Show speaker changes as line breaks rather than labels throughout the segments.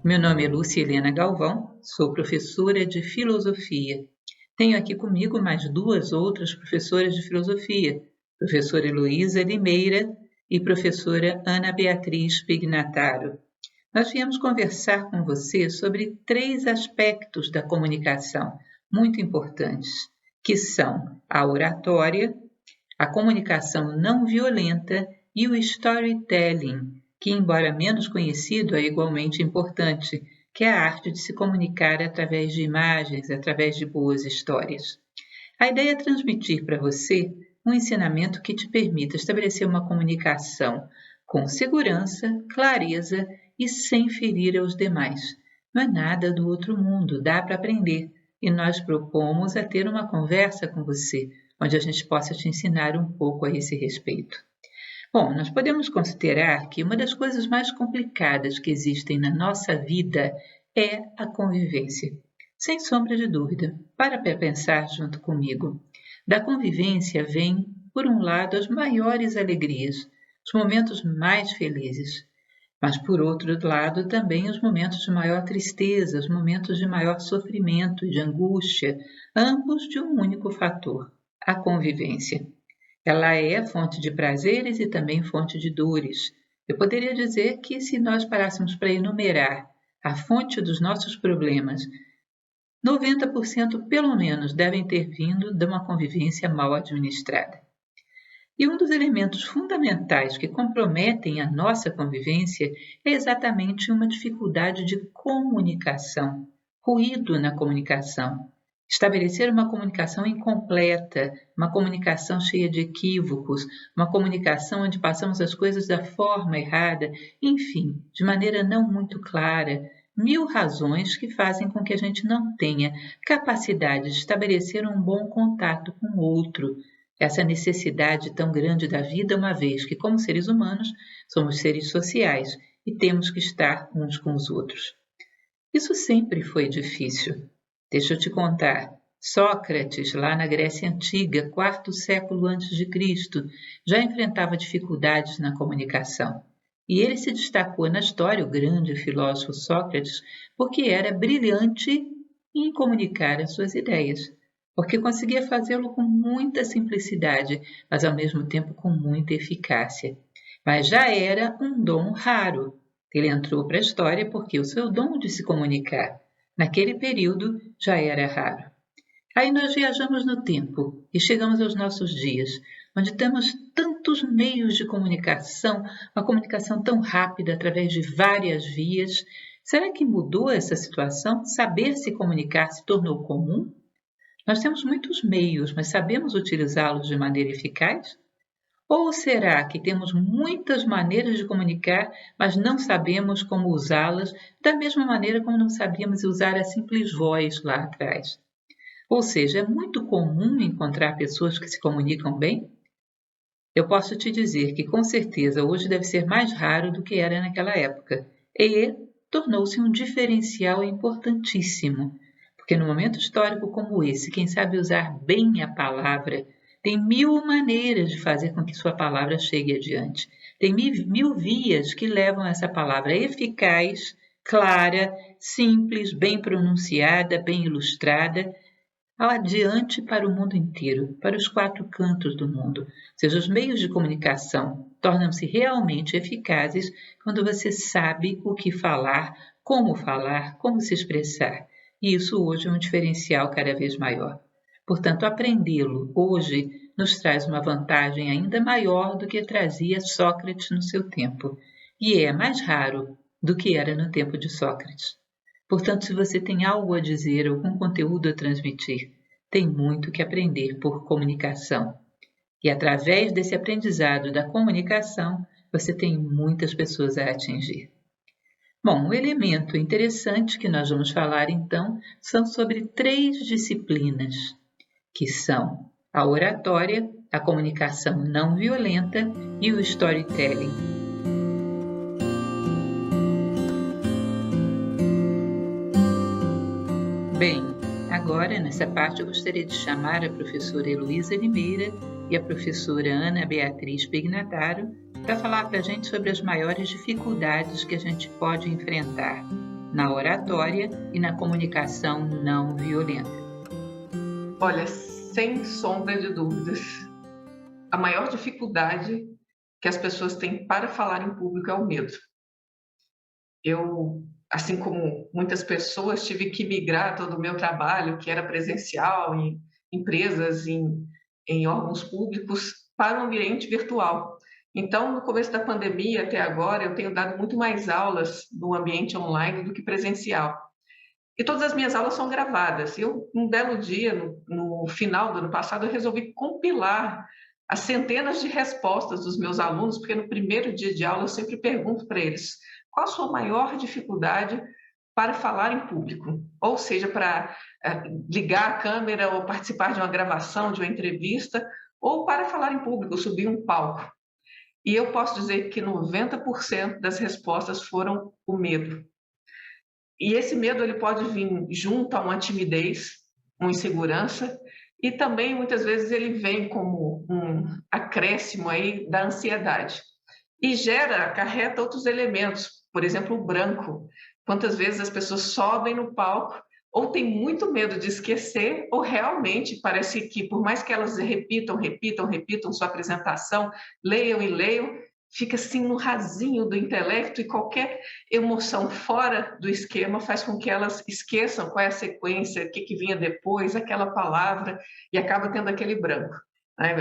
Meu nome é Lúcia Helena Galvão, sou professora de filosofia. Tenho aqui comigo mais duas outras professoras de filosofia, professora Heloísa Limeira e professora Ana Beatriz Pignataro. Nós viemos conversar com você sobre 3 aspectos da comunicação muito importantes, que são a oratória, a comunicação não violenta e o storytelling, que, embora menos conhecido, é igualmente importante, que é a arte de se comunicar através de imagens, através de boas histórias. A ideia é transmitir para você um ensinamento que te permita estabelecer uma comunicação com segurança, clareza e sem ferir aos demais. Não é nada do outro mundo, dá para aprender. E nós propomos a ter uma conversa com você, onde a gente possa te ensinar um pouco a esse respeito. Bom, nós podemos considerar que uma das coisas mais complicadas que existem na nossa vida é a convivência. Sem sombra de dúvida, para pensar junto comigo. Da convivência vem, por um lado, as maiores alegrias, os momentos mais felizes, mas, por outro lado, também os momentos de maior tristeza, os momentos de maior sofrimento e de angústia, ambos de um único fator, a convivência. Ela é fonte de prazeres e também fonte de dores. Eu poderia dizer que, se nós parássemos para enumerar a fonte dos nossos problemas, 90% pelo menos devem ter vindo de uma convivência mal administrada. E um dos elementos fundamentais que comprometem a nossa convivência é exatamente uma dificuldade de comunicação, ruído na comunicação. Estabelecer uma comunicação incompleta, uma comunicação cheia de equívocos, uma comunicação onde passamos as coisas da forma errada, enfim, de maneira não muito clara, 1000 razões que fazem com que a gente não tenha capacidade de estabelecer um bom contato com o outro. Essa necessidade tão grande da vida, uma vez que, como seres humanos, somos seres sociais e temos que estar uns com os outros. Isso sempre foi difícil. Deixa eu te contar. Sócrates, lá na Grécia Antiga, 4º século a.C., já enfrentava dificuldades na comunicação. E ele se destacou na história, o grande filósofo Sócrates, porque era brilhante em comunicar as suas ideias, porque conseguia fazê-lo com muita simplicidade, mas ao mesmo tempo com muita eficácia. Mas já era um dom raro. Ele entrou para a história porque o seu dom de se comunicar, naquele período, já era raro. Aí nós viajamos no tempo e chegamos aos nossos dias, onde temos tantos meios de comunicação, uma comunicação tão rápida através de várias vias. Será que mudou essa situação? Saber se comunicar se tornou comum? Nós temos muitos meios, mas sabemos utilizá-los de maneira eficaz? Ou será que temos muitas maneiras de comunicar, mas não sabemos como usá-las, da mesma maneira como não sabíamos usar a simples voz lá atrás? Ou seja, é muito comum encontrar pessoas que se comunicam bem? Eu posso te dizer que, com certeza, hoje deve ser mais raro do que era naquela época, e tornou-se um diferencial importantíssimo, porque no momento histórico como esse, quem sabe usar bem a palavra tem 1000 maneiras de fazer com que sua palavra chegue adiante. Tem 1000 vias que levam essa palavra eficaz, clara, simples, bem pronunciada, bem ilustrada, adiante para o mundo inteiro, para os 4 cantos do mundo. Ou seja, os meios de comunicação tornam-se realmente eficazes quando você sabe o que falar, como se expressar. E isso hoje é um diferencial cada vez maior. Portanto, aprendê-lo hoje nos traz uma vantagem ainda maior do que trazia Sócrates no seu tempo. E é mais raro do que era no tempo de Sócrates. Portanto, se você tem algo a dizer, algum conteúdo a transmitir, tem muito que aprender por comunicação. E através desse aprendizado da comunicação, você tem muitas pessoas a atingir. Bom, um elemento interessante que nós vamos falar então são sobre 3 disciplinas, que são a oratória, a comunicação não violenta e o storytelling. Bem, agora nessa parte eu gostaria de chamar a professora Heloísa Limeira e a professora Ana Beatriz Pignataro para falar para a gente sobre as maiores dificuldades que a gente pode enfrentar na oratória e na comunicação não violenta.
Olha, sem sombra de dúvidas, a maior dificuldade que as pessoas têm para falar em público é o medo. Eu, assim como muitas pessoas, tive que migrar todo o meu trabalho, que era presencial, em empresas, em órgãos públicos, para o ambiente virtual. Então, no começo da pandemia até agora, eu tenho dado muito mais aulas no ambiente online do que presencial. E todas as minhas aulas são gravadas. Eu, um belo dia, no final do ano passado, eu resolvi compilar as centenas de respostas dos meus alunos, porque no primeiro dia de aula eu sempre pergunto para eles: qual a sua maior dificuldade para falar em público? Ou seja, para ligar a câmera ou participar de uma gravação, de uma entrevista, ou para falar em público, subir um palco. E eu posso dizer que 90% das respostas foram o medo. E esse medo ele pode vir junto a uma timidez, uma insegurança, e também muitas vezes ele vem como um acréscimo aí da ansiedade. E acarreta outros elementos, por exemplo, o branco. Quantas vezes as pessoas sobem no palco ou têm muito medo de esquecer, ou realmente parece que, por mais que elas repitam sua apresentação, leiam e leiam, fica assim no rasinho do intelecto e qualquer emoção fora do esquema faz com que elas esqueçam qual é a sequência, o que vinha depois, aquela palavra, e acaba tendo aquele branco.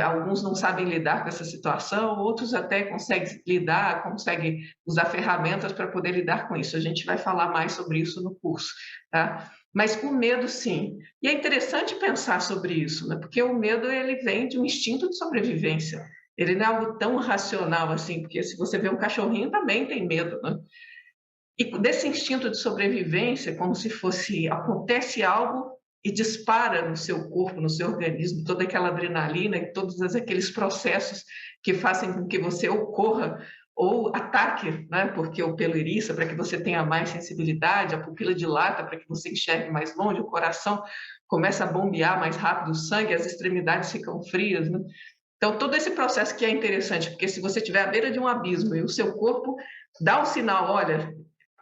Alguns não sabem lidar com essa situação, outros até conseguem lidar, conseguem usar ferramentas para poder lidar com isso. A gente vai falar mais sobre isso no curso, tá? Mas o medo, sim. E é interessante pensar sobre isso, né? Porque o medo ele vem de um instinto de sobrevivência. Ele não é algo tão racional assim, porque se você vê um cachorrinho também tem medo, né? E desse instinto de sobrevivência, como se fosse acontece algo e dispara no seu corpo, no seu organismo, toda aquela adrenalina e todos aqueles processos que fazem com que você ou corra ou ataque, né? Porque o pelo eriça para que você tenha mais sensibilidade, a pupila dilata para que você enxergue mais longe, o coração começa a bombear mais rápido o sangue, as extremidades ficam frias, né? Então, todo esse processo que é interessante, porque se você estiver à beira de um abismo e o seu corpo dá um sinal, olha,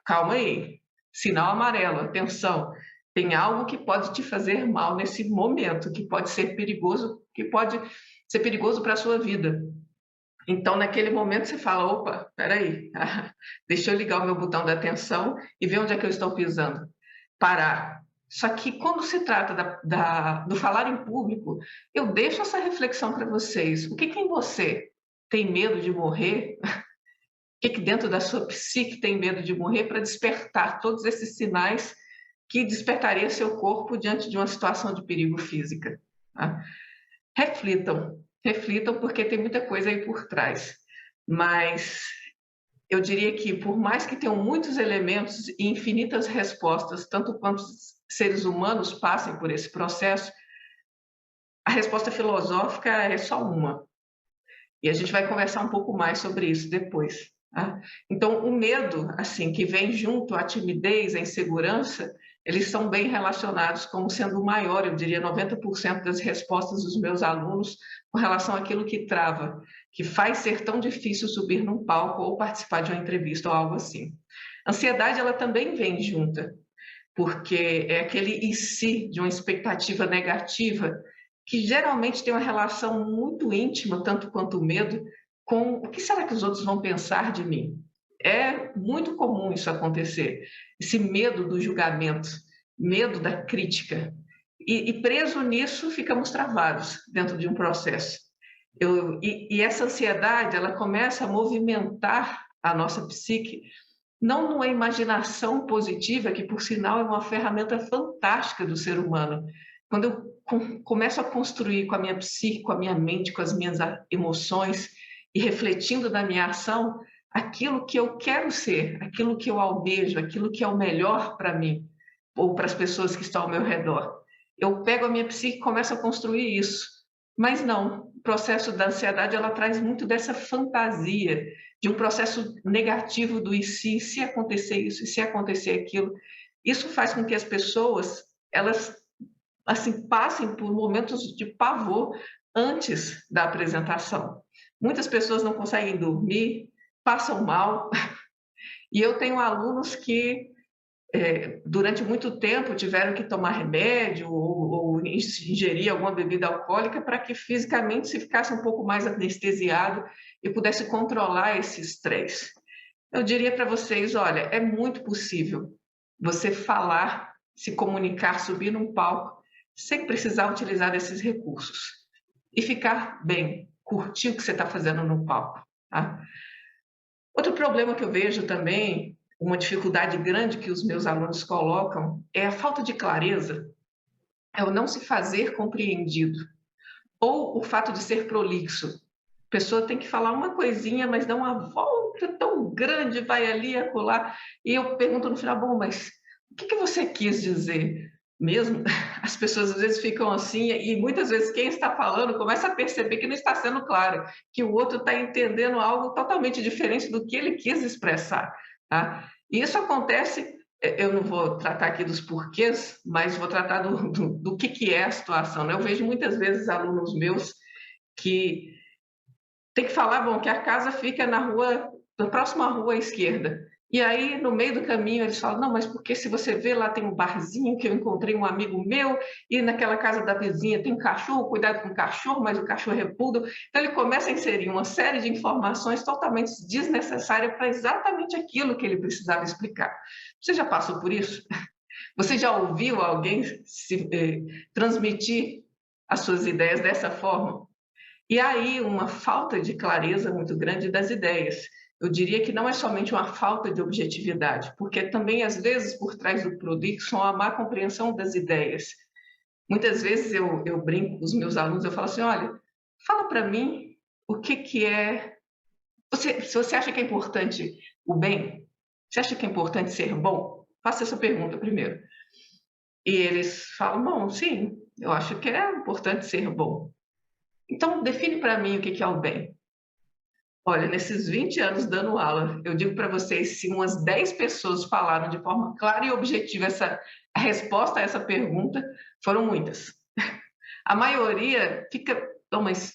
calma aí, sinal amarelo, atenção, tem algo que pode te fazer mal nesse momento, que pode ser perigoso, para a sua vida. Então, naquele momento, você fala, opa, peraí, deixa eu ligar o meu botão da atenção e ver onde é que eu estou pisando. Parar. Só que quando se trata do falar em público, eu deixo essa reflexão para vocês. O que em você tem medo de morrer? O que dentro da sua psique tem medo de morrer para despertar todos esses sinais que despertaria seu corpo diante de uma situação de perigo física? Tá? Reflitam, porque tem muita coisa aí por trás. Mas eu diria que, por mais que tenham muitos elementos e infinitas respostas, tanto quanto os seres humanos passem por esse processo, a resposta filosófica é só uma. E a gente vai conversar um pouco mais sobre isso depois. Tá? Então, o medo, assim, que vem junto à timidez, à insegurança, eles são bem relacionados como sendo o maior, eu diria 90% das respostas dos meus alunos com relação àquilo que trava, que faz ser tão difícil subir num palco ou participar de uma entrevista ou algo assim. A ansiedade, ela também vem junta, porque é aquele e se de uma expectativa negativa que geralmente tem uma relação muito íntima, tanto quanto o medo, com o que será que os outros vão pensar de mim? É muito comum isso acontecer, esse medo do julgamento, medo da crítica. E preso nisso, ficamos travados dentro de um processo. E essa ansiedade, ela começa a movimentar a nossa psique, não numa imaginação positiva, que por sinal é uma ferramenta fantástica do ser humano. Quando eu começo a construir com a minha psique, com a minha mente, com as minhas emoções, e refletindo na minha ação, aquilo que eu quero ser, aquilo que eu almejo, aquilo que é o melhor para mim, ou para as pessoas que estão ao meu redor. Eu pego a minha psique e começo a construir isso. Mas não, o processo da ansiedade, ela traz muito dessa fantasia, de um processo negativo do e se acontecer isso, e se acontecer aquilo. Isso faz com que as pessoas, elas assim, passem por momentos de pavor antes da apresentação. Muitas pessoas não conseguem dormir, passam mal, e eu tenho alunos que durante muito tempo tiveram que tomar remédio ou ingerir alguma bebida alcoólica para que fisicamente se ficasse um pouco mais anestesiado e pudesse controlar esse estresse. Eu diria para vocês, olha, é muito possível você falar, se comunicar, subir num palco, sem precisar utilizar desses recursos. E ficar bem, curtir o que você está fazendo no palco. Tá? Outro problema que eu vejo também, uma dificuldade grande que os meus alunos colocam, é a falta de clareza, é o não se fazer compreendido, ou o fato de ser prolixo. A pessoa tem que falar uma coisinha, mas dá uma volta tão grande, vai ali e acolá, e eu pergunto no final, bom, mas o que você quis dizer mesmo? As pessoas às vezes ficam assim, e muitas vezes quem está falando começa a perceber que não está sendo claro, que o outro está entendendo algo totalmente diferente do que ele quis expressar. Tá? E isso acontece, eu não vou tratar aqui dos porquês, mas vou tratar do que é a situação. Né? Eu vejo muitas vezes alunos meus que tem que falar, bom, que a casa fica na próxima rua à esquerda. E aí, no meio do caminho, eles falam, não, mas porque se você vê, lá tem um barzinho que eu encontrei um amigo meu, e naquela casa da vizinha tem um cachorro, cuidado com o cachorro, mas o cachorro é pudo. Então, ele começa a inserir uma série de informações totalmente desnecessárias para exatamente aquilo que ele precisava explicar. Você já passou por isso? Você já ouviu alguém transmitir as suas ideias dessa forma? E aí uma falta de clareza muito grande das ideias. Eu diria que não é somente uma falta de objetividade, porque também, às vezes, por trás do prolixo, há uma má compreensão das ideias. Muitas vezes eu brinco com os meus alunos, eu falo assim, olha, fala para mim o que é... se você acha que é importante o bem, você acha que é importante ser bom? Faça essa pergunta primeiro. E eles falam, bom, sim, eu acho que é importante ser bom. Então, define para mim o que é o bem. Olha, nesses 20 anos dando aula, eu digo para vocês, se umas 10 pessoas falaram de forma clara e objetiva a resposta a essa pergunta, foram muitas. A maioria fica, não, mas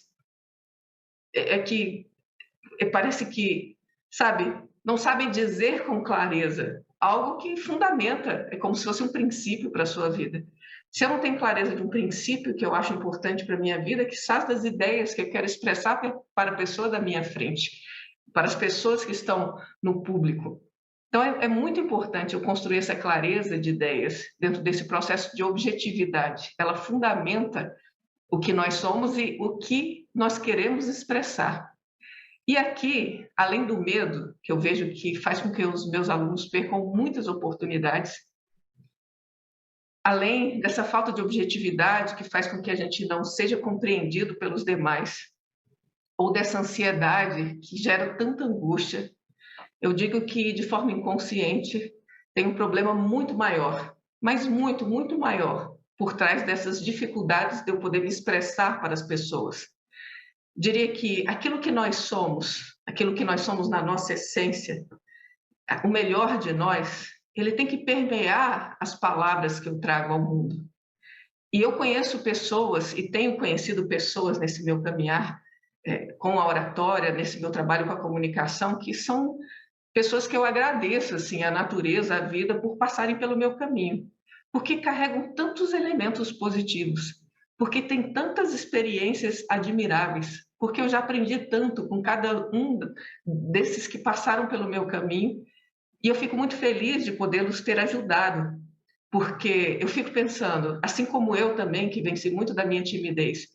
que parece que, sabe, não sabem dizer com clareza algo que fundamenta, é como se fosse um princípio para a sua vida. Se eu não tenho clareza de um princípio que eu acho importante para a minha vida, que sabe das ideias que eu quero expressar para a pessoa da minha frente, para as pessoas que estão no público. Então, é muito importante eu construir essa clareza de ideias dentro desse processo de objetividade. Ela fundamenta o que nós somos e o que nós queremos expressar. E aqui, além do medo, que eu vejo que faz com que os meus alunos percam muitas oportunidades, além dessa falta de objetividade que faz com que a gente não seja compreendido pelos demais, ou dessa ansiedade que gera tanta angústia, eu digo que, de forma inconsciente, tem um problema muito maior, mas muito, muito maior, por trás dessas dificuldades de eu poder me expressar para as pessoas. Diria que aquilo que nós somos na nossa essência, o melhor de nós, ele tem que permear as palavras que eu trago ao mundo. E eu conheço pessoas, e tenho conhecido pessoas nesse meu caminhar com a oratória, nesse meu trabalho com a comunicação, que são pessoas que eu agradeço, assim, a natureza, a vida, por passarem pelo meu caminho. Porque carregam tantos elementos positivos, porque têm tantas experiências admiráveis, porque eu já aprendi tanto com cada um desses que passaram pelo meu caminho, e eu fico muito feliz de podê-los ter ajudado, porque eu fico pensando, assim como eu também, que venci muito da minha timidez,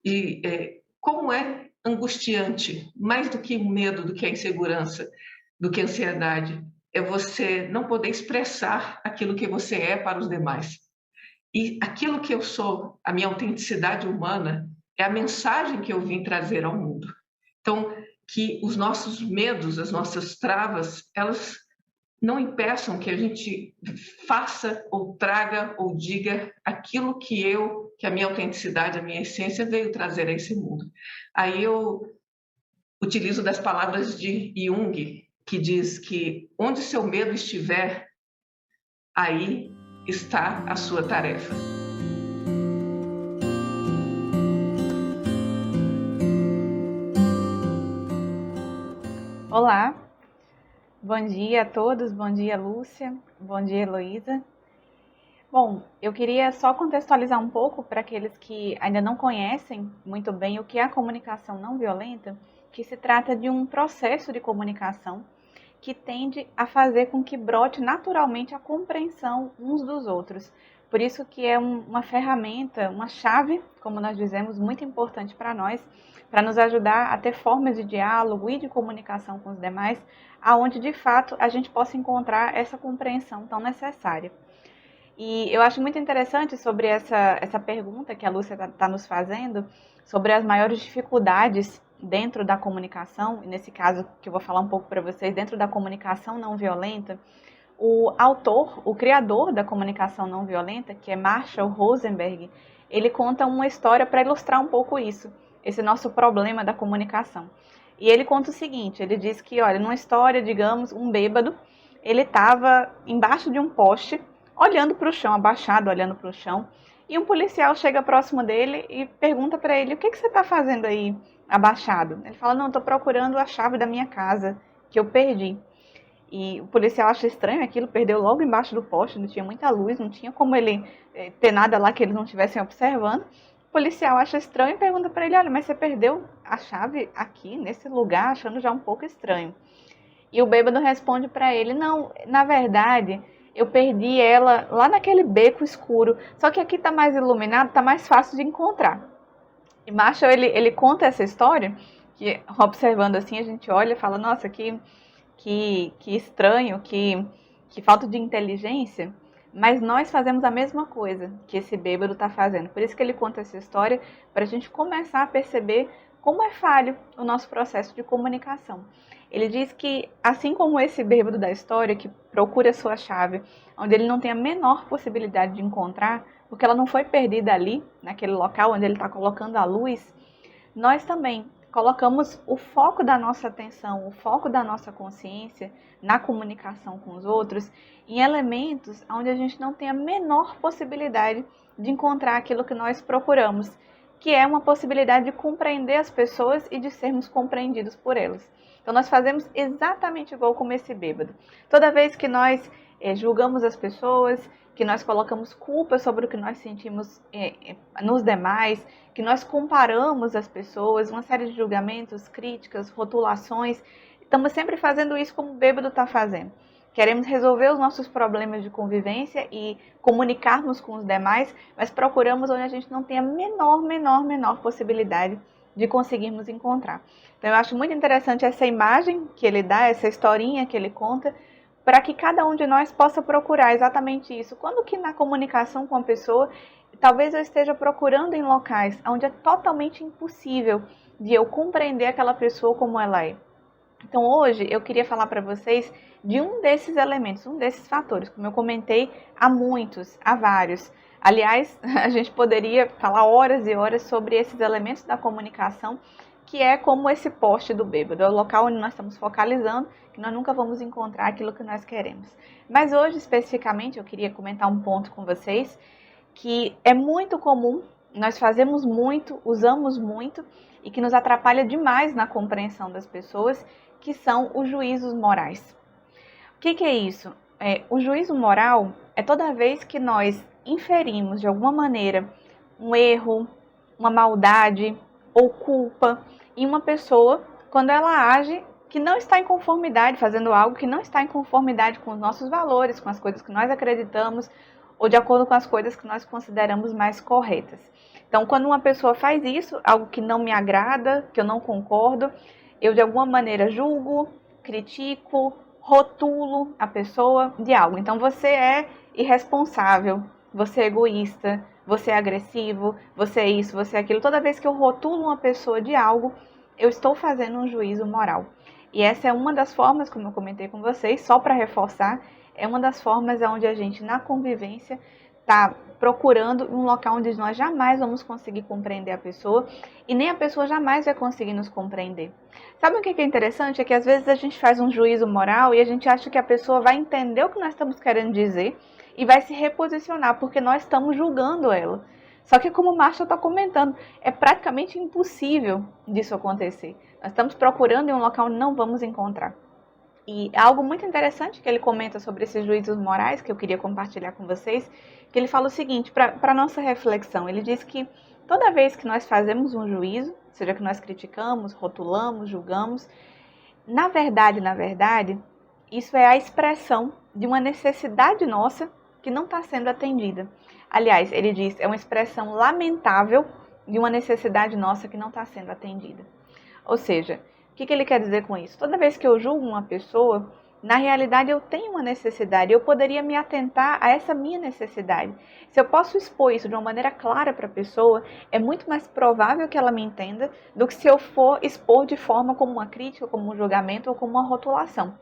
e como é angustiante, mais do que o medo, do que a insegurança, do que a ansiedade, é você não poder expressar aquilo que você é para os demais. E aquilo que eu sou, a minha autenticidade humana, é a mensagem que eu vim trazer ao mundo. Então, que os nossos medos, as nossas travas, elas não impeçam que a gente faça ou traga ou diga aquilo que a minha autenticidade, a minha essência veio trazer a esse mundo. Aí eu utilizo das palavras de Jung, que diz que onde seu medo estiver, aí está a sua tarefa.
Olá, bom dia a todos, bom dia Lúcia, Bom dia, Heloísa. Bom, eu queria só contextualizar um pouco para aqueles que ainda não conhecem muito bem o que é a comunicação não violenta, que se trata de um processo de comunicação que tende a fazer com que brote naturalmente a compreensão uns dos outros. Por isso que é uma ferramenta, uma chave, como nós dizemos, muito importante para nós, para nos ajudar a ter formas de diálogo e de comunicação com os demais, aonde de fato a gente possa encontrar essa compreensão tão necessária. E eu acho muito interessante sobre essa pergunta que a Lúcia está nos fazendo, sobre as maiores dificuldades dentro da comunicação, e nesse caso que eu vou falar um pouco para vocês, dentro da comunicação não violenta. O autor, o criador da comunicação não violenta, que é Marshall Rosenberg, ele conta uma história para ilustrar um pouco isso, esse nosso problema da comunicação. E ele conta o seguinte, ele diz que, olha, numa história, digamos, um bêbado, ele estava embaixo de um poste, olhando para o chão, abaixado, olhando para o chão, e um policial chega próximo dele e pergunta para ele, o que você está fazendo aí, abaixado? Ele fala, não, estou procurando a chave da minha casa, que eu perdi. E o policial acha estranho aquilo, perdeu logo embaixo do poste, não tinha muita luz, não tinha como ele ter nada lá que eles não estivessem observando. O policial acha estranho e pergunta para ele, olha, mas você perdeu a chave aqui, nesse lugar, achando já um pouco estranho. E o bêbado responde para ele, não, na verdade, eu perdi ela lá naquele beco escuro, só que aqui está mais iluminado, está mais fácil de encontrar. E Marshall, ele conta essa história, que observando assim, a gente olha e fala, nossa, que estranho, que falta de inteligência, mas nós fazemos a mesma coisa que esse bêbado está fazendo. Por isso que ele conta essa história, para a gente começar a perceber como é falho o nosso processo de comunicação. Ele diz que, assim como esse bêbado da história, que procura a sua chave, onde ele não tem a menor possibilidade de encontrar, porque ela não foi perdida ali, naquele local onde ele está colocando a luz, nós também colocamos o foco da nossa atenção, o foco da nossa consciência na comunicação com os outros, em elementos onde a gente não tem a menor possibilidade de encontrar aquilo que nós procuramos, que é uma possibilidade de compreender as pessoas e de sermos compreendidos por elas. Então nós fazemos exatamente igual como esse bêbado. Toda vez que nós julgamos as pessoas, que nós colocamos culpa sobre o que nós sentimos nos demais, que nós comparamos as pessoas, uma série de julgamentos, críticas, rotulações, estamos sempre fazendo isso como o bêbado está fazendo. Queremos resolver os nossos problemas de convivência e comunicarmos com os demais, mas procuramos onde a gente não tem a menor possibilidade de conseguirmos encontrar. Então eu acho muito interessante essa imagem que ele dá, essa historinha que ele conta, para que cada um de nós possa procurar exatamente isso. Quando que na comunicação com a pessoa, talvez eu esteja procurando em locais onde é totalmente impossível de eu compreender aquela pessoa como ela é. Então hoje eu queria falar para vocês de um desses elementos, um desses fatores. Como eu comentei, há muitos, há vários. Aliás, a gente poderia falar horas e horas sobre esses elementos da comunicação, que é como esse poste do bêbado, é o local onde nós estamos focalizando, que nós nunca vamos encontrar aquilo que nós queremos. Mas hoje, especificamente, eu queria comentar um ponto com vocês, que é muito comum, nós fazemos muito, usamos muito, e que nos atrapalha demais na compreensão das pessoas, que são os juízos morais. O que é isso? O juízo moral é toda vez que nós inferimos, de alguma maneira, um erro, uma maldade ou culpa em uma pessoa quando ela age que não está em conformidade, fazendo algo que não está em conformidade com os nossos valores, com as coisas que nós acreditamos ou de acordo com as coisas que nós consideramos mais corretas. Então, quando uma pessoa faz isso, algo que não me agrada, que eu não concordo, eu de alguma maneira julgo, critico, rotulo a pessoa de algo. Então, você é irresponsável, você é egoísta, você é agressivo, você é isso, você é aquilo. Toda vez que eu rotulo uma pessoa de algo, eu estou fazendo um juízo moral. E essa é uma das formas, como eu comentei com vocês, só para reforçar, é uma das formas onde a gente, na convivência, está procurando um local onde nós jamais vamos conseguir compreender a pessoa e nem a pessoa jamais vai conseguir nos compreender. Sabe o que é interessante? É que às vezes a gente faz um juízo moral e a gente acha que a pessoa vai entender o que nós estamos querendo dizer e vai se reposicionar, porque nós estamos julgando ela. Só que, como o Marshall está comentando, é praticamente impossível disso acontecer. Nós estamos procurando em um local onde não vamos encontrar. E algo muito interessante que ele comenta sobre esses juízos morais, que eu queria compartilhar com vocês, que ele fala o seguinte, para nossa reflexão, ele diz que toda vez que nós fazemos um juízo, seja que nós criticamos, rotulamos, julgamos, na verdade, isso é a expressão de uma necessidade nossa que não está sendo atendida. Aliás, ele diz, é uma expressão lamentável de uma necessidade nossa que não está sendo atendida. Ou seja, o que ele quer dizer com isso? Toda vez que eu julgo uma pessoa, na realidade eu tenho uma necessidade, eu poderia me atentar a essa minha necessidade. Se eu posso expor isso de uma maneira clara para a pessoa, é muito mais provável que ela me entenda do que se eu for expor de forma como uma crítica, como um julgamento ou como uma rotulação.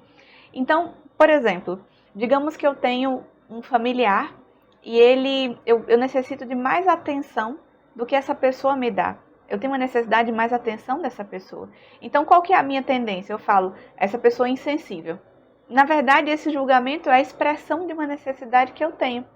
Então, por exemplo, digamos que eu tenho um familiar e eu necessito de mais atenção do que essa pessoa me dá. Eu tenho uma necessidade de mais atenção dessa pessoa. Então, qual que é a minha tendência? Eu falo, essa pessoa é insensível. Na verdade, esse julgamento é a expressão de uma necessidade que eu tenho.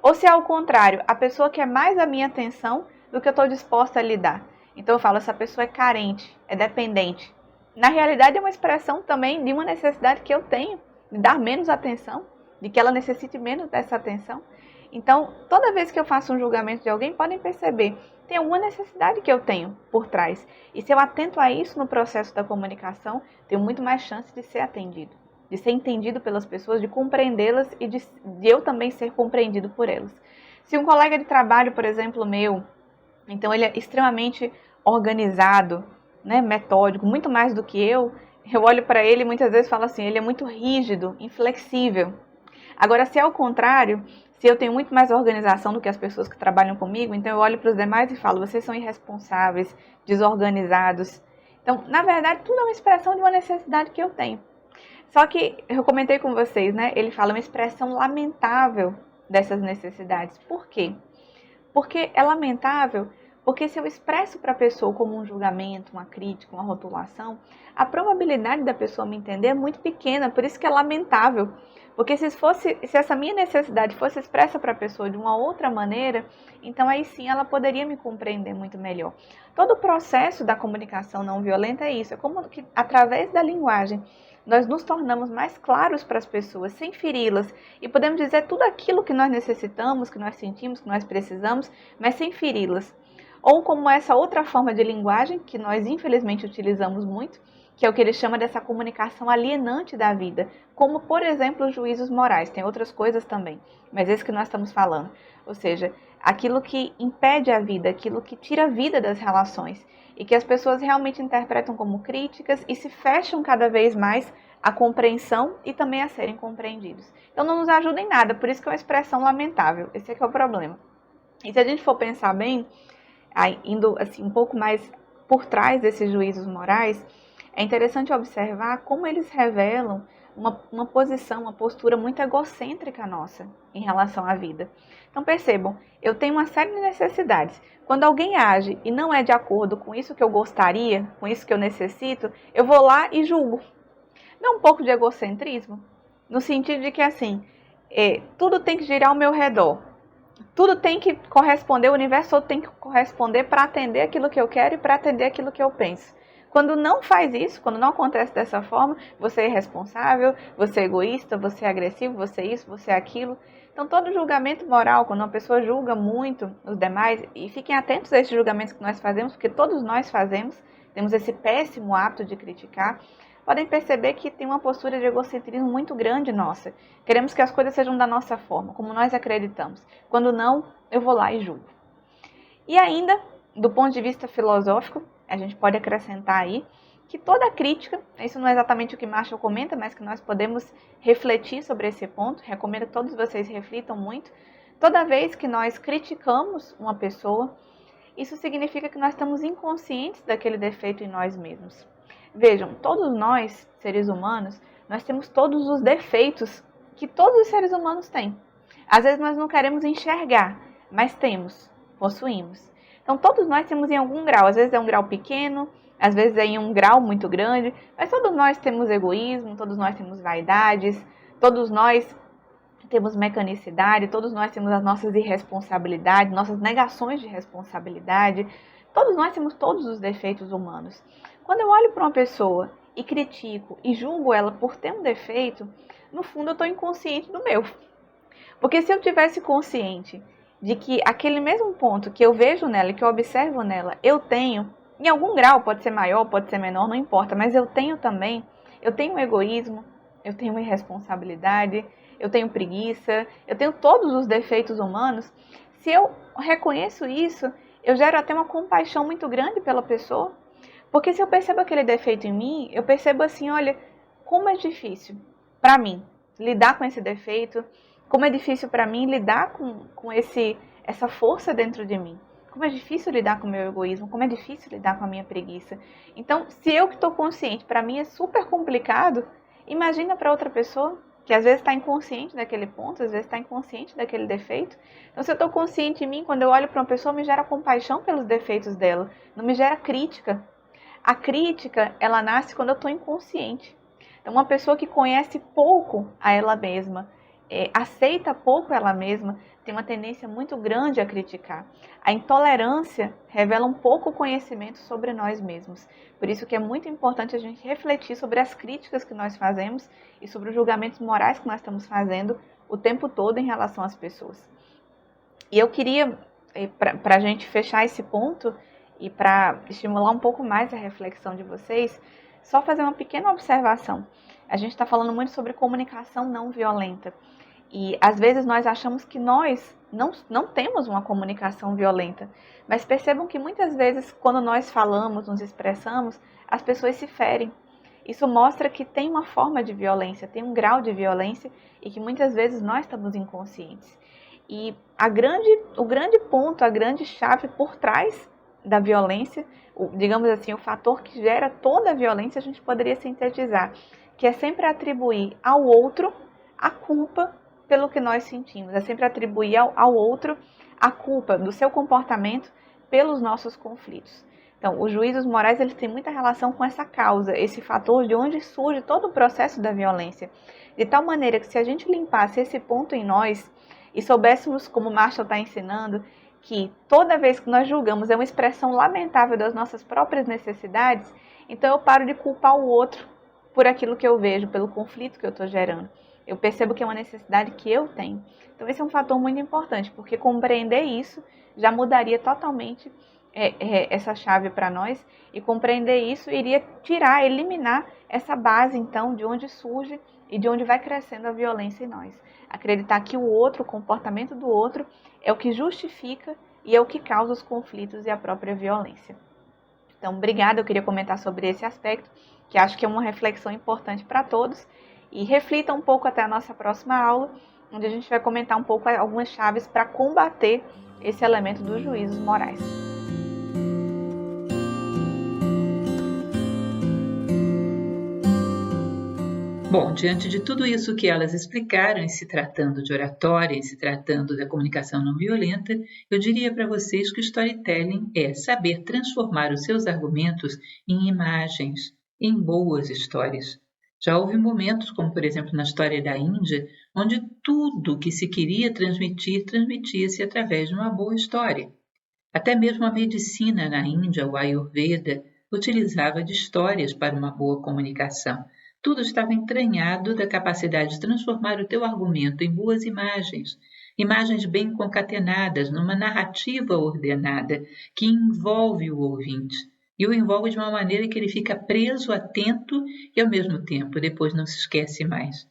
Ou se ao contrário, a pessoa quer mais a minha atenção do que eu estou disposta a lhe dar. Então eu falo, essa pessoa é carente, é dependente. Na realidade, é uma expressão também de uma necessidade que eu tenho, de dar menos atenção, de que ela necessite menos dessa atenção. Então, toda vez que eu faço um julgamento de alguém, podem perceber, tem alguma necessidade que eu tenho por trás. E se eu atento a isso no processo da comunicação, tenho muito mais chance de ser atendido, de ser entendido pelas pessoas, de compreendê-las e de eu também ser compreendido por elas. Se um colega de trabalho, por exemplo, meu, então ele é extremamente organizado, né, metódico, muito mais do que eu olho para ele e muitas vezes falo assim, ele é muito rígido, inflexível. Agora, se é o contrário, se eu tenho muito mais organização do que as pessoas que trabalham comigo, então eu olho para os demais e falo, vocês são irresponsáveis, desorganizados. Então, na verdade, tudo é uma expressão de uma necessidade que eu tenho. Só que, eu comentei com vocês, né? Ele fala uma expressão lamentável dessas necessidades. Por quê? Porque é lamentável, porque se eu expresso para a pessoa como um julgamento, uma crítica, uma rotulação, a probabilidade da pessoa me entender é muito pequena, por isso que é lamentável. Porque se essa minha necessidade fosse expressa para a pessoa de uma outra maneira, então aí sim ela poderia me compreender muito melhor. Todo o processo da comunicação não violenta é isso, é como que através da linguagem nós nos tornamos mais claros para as pessoas, sem feri-las, e podemos dizer tudo aquilo que nós necessitamos, que nós sentimos, que nós precisamos, mas sem feri-las. Ou como essa outra forma de linguagem, que nós infelizmente utilizamos muito, que é o que ele chama dessa comunicação alienante da vida, como, por exemplo, os juízos morais. Tem outras coisas também, mas esse que nós estamos falando. Ou seja, aquilo que impede a vida, aquilo que tira a vida das relações, e que as pessoas realmente interpretam como críticas e se fecham cada vez mais à compreensão e também a serem compreendidos. Então não nos ajuda em nada, por isso que é uma expressão lamentável. Esse é que é o problema. E se a gente for pensar bem, indo assim, um pouco mais por trás desses juízos morais, é interessante observar como eles revelam uma posição, uma postura muito egocêntrica nossa em relação à vida. Então percebam, eu tenho uma série de necessidades. Quando alguém age e não é de acordo com isso que eu gostaria, com isso que eu necessito, eu vou lá e julgo. Não é um pouco de egocentrismo? No sentido de que assim, tudo tem que girar ao meu redor. Tudo tem que corresponder, o universo todo tem que corresponder para atender aquilo que eu quero e para atender aquilo que eu penso. Quando não faz isso, quando não acontece dessa forma, você é irresponsável, você é egoísta, você é agressivo, você é isso, você é aquilo. Então, todo julgamento moral, quando uma pessoa julga muito os demais, e fiquem atentos a esses julgamentos que nós fazemos, porque todos nós fazemos, temos esse péssimo hábito de criticar, podem perceber que tem uma postura de egocentrismo muito grande nossa. Queremos que as coisas sejam da nossa forma, como nós acreditamos. Quando não, eu vou lá e julgo. E ainda, do ponto de vista filosófico, a gente pode acrescentar aí que toda crítica, isso não é exatamente o que Marshall comenta, mas que nós podemos refletir sobre esse ponto, recomendo que todos vocês reflitam muito. Toda vez que nós criticamos uma pessoa, isso significa que nós estamos inconscientes daquele defeito em nós mesmos. Vejam, todos nós, seres humanos, nós temos todos os defeitos que todos os seres humanos têm. Às vezes nós não queremos enxergar, mas temos, possuímos. Então todos nós temos em algum grau, às vezes é um grau pequeno, às vezes é em um grau muito grande, mas todos nós temos egoísmo, todos nós temos vaidades, todos nós temos mecanicidade, todos nós temos as nossas irresponsabilidades, nossas negações de responsabilidade, todos nós temos todos os defeitos humanos. Quando eu olho para uma pessoa e critico e julgo ela por ter um defeito, no fundo eu estou inconsciente do meu. Porque se eu tivesse consciente de que aquele mesmo ponto que eu vejo nela e que eu observo nela, eu tenho, em algum grau, pode ser maior, pode ser menor, não importa, mas eu tenho também, eu tenho egoísmo, eu tenho irresponsabilidade, eu tenho preguiça, eu tenho todos os defeitos humanos. Se eu reconheço isso, eu gero até uma compaixão muito grande pela pessoa, porque se eu percebo aquele defeito em mim, eu percebo assim, olha, como é difícil para mim lidar com esse defeito, como é difícil para mim lidar com essa força dentro de mim. Como é difícil lidar com o meu egoísmo, como é difícil lidar com a minha preguiça. Então, se eu que estou consciente, para mim é super complicado, imagina para outra pessoa que às vezes está inconsciente daquele ponto, às vezes está inconsciente daquele defeito. Então, se eu estou consciente em mim, quando eu olho para uma pessoa, me gera compaixão pelos defeitos dela, não me gera crítica. A crítica, ela nasce quando eu estou inconsciente. Então, uma pessoa que conhece pouco a ela mesma, aceita pouco ela mesma, tem uma tendência muito grande a criticar. A intolerância revela um pouco conhecimento sobre nós mesmos. Por isso que é muito importante a gente refletir sobre as críticas que nós fazemos e sobre os julgamentos morais que nós estamos fazendo o tempo todo em relação às pessoas. E eu queria, para a gente fechar esse ponto e para estimular um pouco mais a reflexão de vocês, só fazer uma pequena observação. A gente está falando muito sobre comunicação não violenta. E às vezes nós achamos que nós não temos uma comunicação violenta. Mas percebam que muitas vezes quando nós falamos, nos expressamos, as pessoas se ferem. Isso mostra que tem uma forma de violência, tem um grau de violência e que muitas vezes nós estamos inconscientes. E o grande ponto, a grande chave por trás da violência, digamos assim, o fator que gera toda a violência, a gente poderia sintetizar, que é sempre atribuir ao outro a culpa pelo que nós sentimos, é sempre atribuir ao outro a culpa do seu comportamento pelos nossos conflitos. Então, os juízos morais eles têm muita relação com essa causa, esse fator de onde surge todo o processo da violência. De tal maneira que se a gente limpasse esse ponto em nós e soubéssemos, como Marshall está ensinando, que toda vez que nós julgamos é uma expressão lamentável das nossas próprias necessidades, então eu paro de culpar o outro por aquilo que eu vejo, pelo conflito que eu estou gerando. Eu percebo que é uma necessidade que eu tenho. Então esse é um fator muito importante, porque compreender isso já mudaria totalmente essa chave para nós, e compreender isso iria eliminar essa base então de onde surge e de onde vai crescendo a violência em nós. Acreditar que o outro, o comportamento do outro, é o que justifica e é o que causa os conflitos e a própria violência. Então, obrigada, eu queria comentar sobre esse aspecto, que acho que é uma reflexão importante para todos, e reflita um pouco até a nossa próxima aula, onde a gente vai comentar um pouco algumas chaves para combater esse elemento dos juízos morais.
Bom, diante de tudo isso que elas explicaram, em se tratando de oratória, em se tratando da comunicação não violenta, eu diria para vocês que o storytelling é saber transformar os seus argumentos em imagens, em boas histórias. Já houve momentos, como por exemplo na história da Índia, onde tudo que se queria transmitir, transmitia-se através de uma boa história. Até mesmo a medicina na Índia, o Ayurveda, utilizava de histórias para uma boa comunicação. Tudo estava entranhado da capacidade de transformar o teu argumento em boas imagens, imagens bem concatenadas, numa narrativa ordenada que envolve o ouvinte. E o envolve de uma maneira que ele fica preso, atento e, ao mesmo tempo, depois não se esquece mais.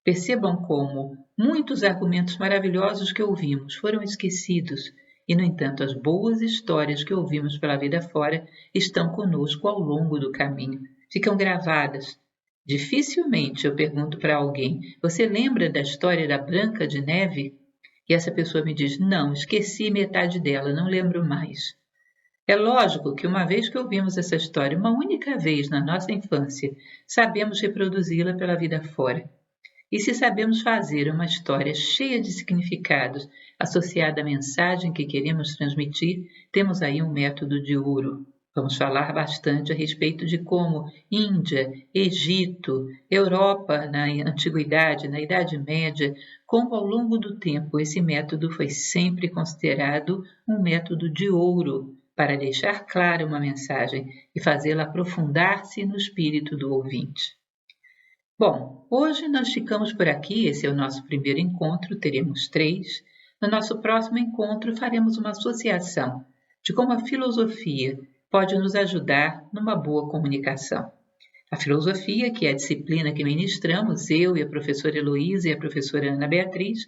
Percebam como muitos argumentos maravilhosos que ouvimos foram esquecidos e, no entanto, as boas histórias que ouvimos pela vida fora estão conosco ao longo do caminho, ficam gravadas. Dificilmente eu pergunto para alguém, você lembra da história da Branca de Neve? E essa pessoa me diz, não, esqueci metade dela, não lembro mais. É lógico que uma vez que ouvimos essa história uma única vez na nossa infância, sabemos reproduzi-la pela vida fora. E se sabemos fazer uma história cheia de significados, associada à mensagem que queremos transmitir, temos aí um método de ouro. Vamos falar bastante a respeito de como Índia, Egito, Europa na Antiguidade, na Idade Média, como ao longo do tempo esse método foi sempre considerado um método de ouro para deixar clara uma mensagem e fazê-la aprofundar-se no espírito do ouvinte. Bom, hoje nós ficamos por aqui, esse é o nosso primeiro encontro, teremos 3. No nosso próximo encontro faremos uma associação de como a filosofia pode nos ajudar numa boa comunicação. A filosofia, que é a disciplina que ministramos, eu e a professora Heloísa e a professora Ana Beatriz,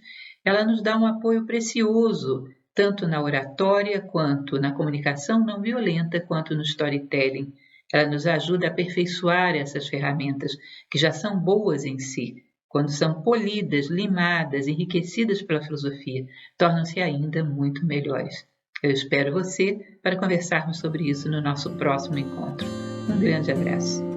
ela nos dá um apoio precioso, tanto na oratória, quanto na comunicação não violenta, quanto no storytelling. Ela nos ajuda a aperfeiçoar essas ferramentas, que já são boas em si. Quando são polidas, limadas, enriquecidas pela filosofia, tornam-se ainda muito melhores. Eu espero você para conversarmos sobre isso no nosso próximo encontro. Um grande abraço.